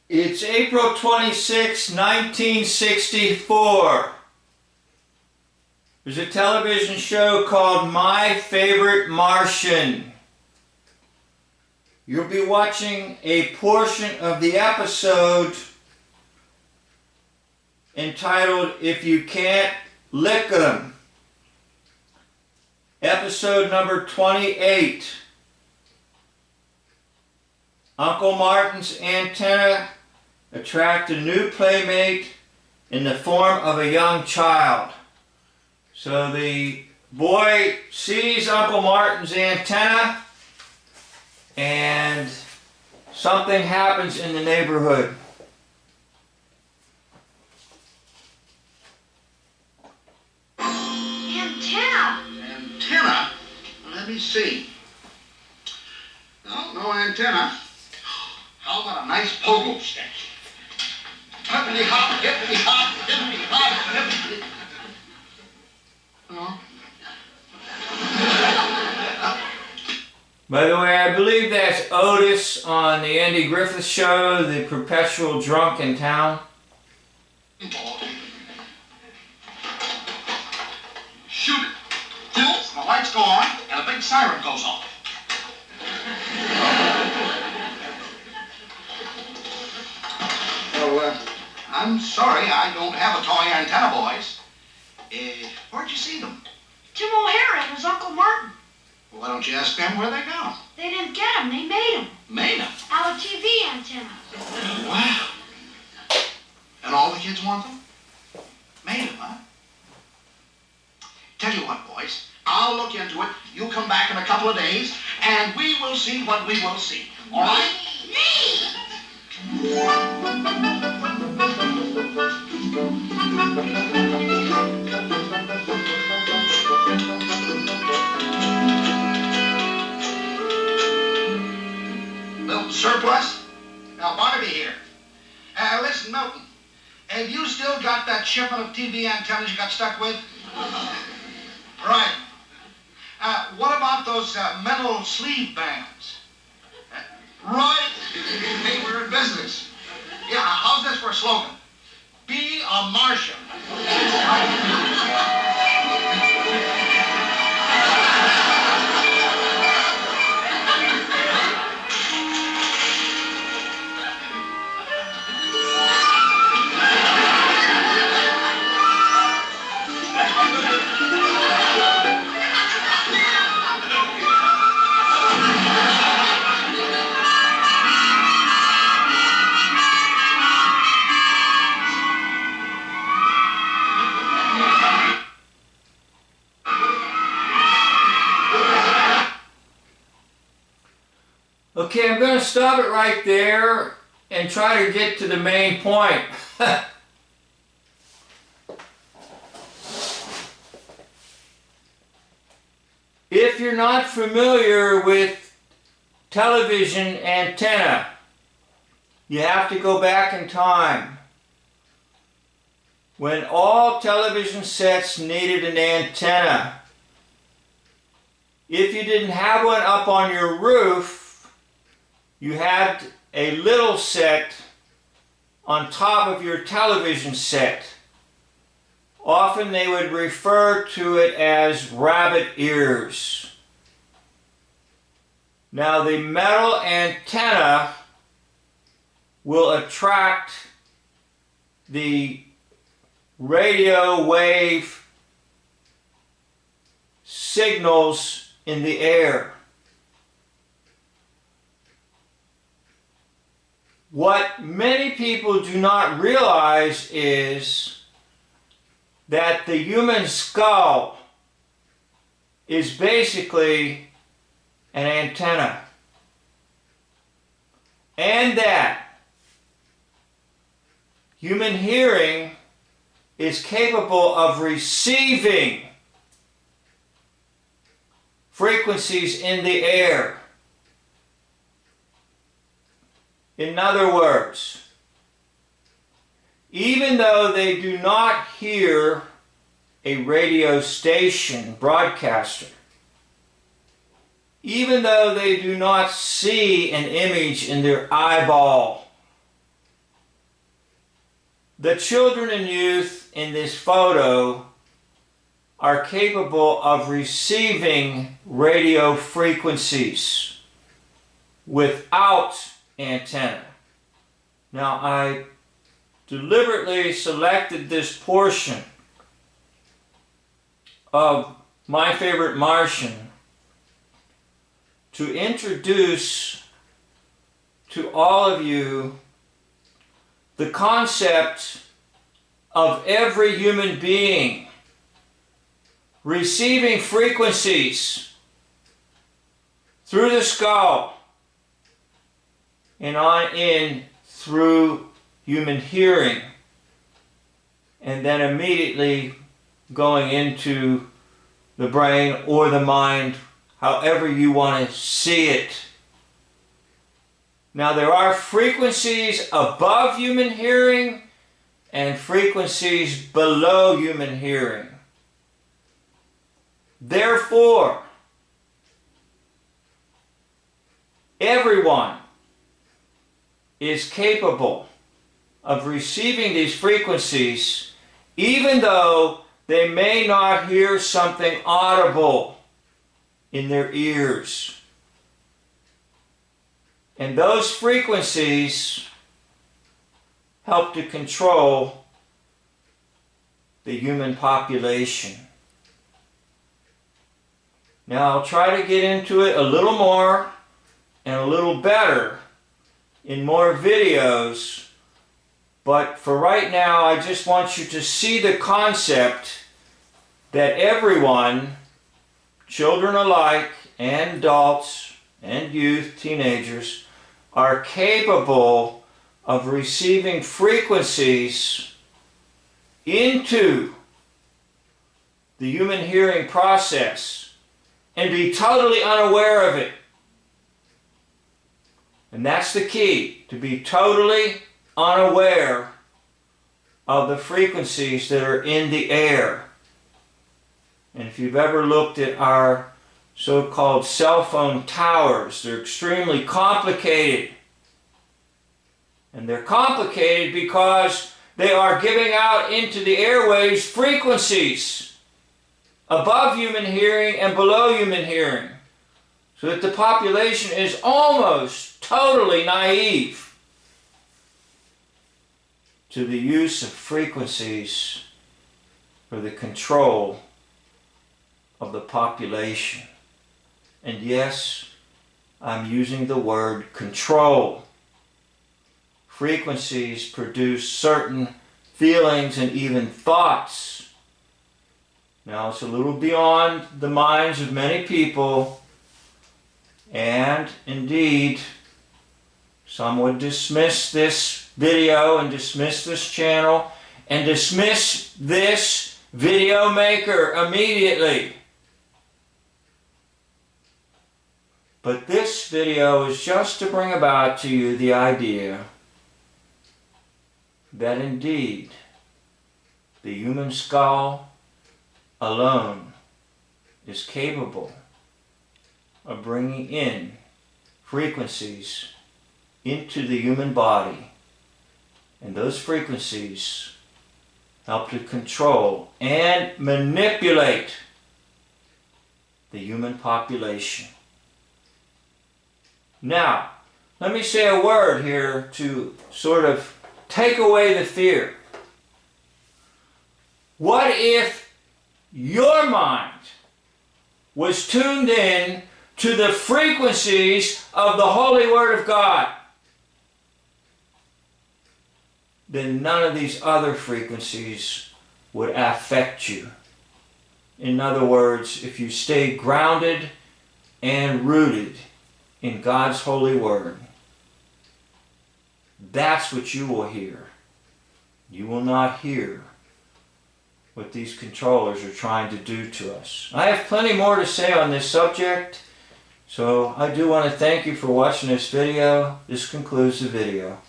It's April 26, 1964. There's a television show called My Favorite Martian. You'll be watching a portion of the episode entitled If You Can't Lick 'Em. Episode number 28. Uncle Martin's antenna attract a new playmate in the form of a young child. So the boy sees Uncle Martin's antenna and something happens in the neighborhood. Antenna? Antenna? Let me see. No antenna. How about a nice pogo stick? Hippity hop, hippity hop, hippity hop, hippity. No. By the way, I believe that's Otis on the Andy Griffith Show, the perpetual drunk in town. Shoot it. Tilts, the lights go on, and a big siren goes off. Well, I'm sorry I don't have a toy antenna, boys. Where'd you see them? Tim O'Hara and his Uncle Martin. Well, why don't you ask them where they go? They didn't get them, they made them. Made them? Out of TV antenna. Wow. And all the kids want them? Made them, huh? Tell you what, boys. I'll look into it. You come back in a couple of days, and we will see what we will see. All right? Me! Milton Surplus? Now, Barnaby here. Listen, Milton. Have you still got that shipment of TV antennas you got stuck with? Right. What about those metal sleeve bands? Right. Hey, we're in business. Yeah, how's this for a slogan? Be a Martian. Okay, I'm going to stop it right there and try to get to the main point. If you're not familiar with television antenna, you have to go back in time when all television sets needed an antenna. If you didn't have one up on your roof, you had a little set on top of your television set. Often they would refer to it as rabbit ears. Now the metal antenna will attract the radio wave signals in the air. What many people do not realize is that the human skull is basically an antenna, and that human hearing is capable of receiving frequencies in the air. In other words, even though they do not hear a radio station broadcaster, even though they do not see an image in their eyeball, The children and youth in this photo are capable of receiving radio frequencies without antenna. Now, I deliberately selected this portion of My Favorite Martian to introduce to all of you the concept of every human being receiving frequencies through the skull and on in through human hearing, and then immediately going into the brain or the mind, however you want to see it. Now, there are frequencies above human hearing and frequencies below human hearing. Therefore, everyone is capable of receiving these frequencies, even though they may not hear something audible in their ears. And those frequencies help to control the human population. Now, I'll try to get into it a little more and a little better in more videos, but for right now, I just want you to see the concept that everyone, children alike and adults and youth, teenagers, are capable of receiving frequencies into the human hearing process and be totally unaware of it. And that's the key, to be totally unaware of the frequencies that are in the air. And if you've ever looked at our so-called cell phone towers, they're extremely complicated. And they're complicated because they are giving out into the airwaves frequencies above human hearing and below human hearing, so that the population is almost totally naive to the use of frequencies for the control of the population. And yes, I'm using the word control. Frequencies produce certain feelings and even thoughts. Now, it's a little beyond the minds of many people, and indeed, some would dismiss this video and dismiss this channel and dismiss this video maker immediately. But this video is just to bring about to you the idea that indeed the human skull alone is capable of bringing in frequencies into the human body, and those frequencies help to control and manipulate the human population. Now, let me say a word here to sort of take away the fear. What if your mind was tuned in to the frequencies of the Holy Word of God? Then none of these other frequencies would affect you. In other words, if you stay grounded and rooted in God's holy word, that's what you will hear. You will not hear what these controllers are trying to do to us. I have plenty more to say on this subject, so I do want to thank you for watching this video. This concludes the video.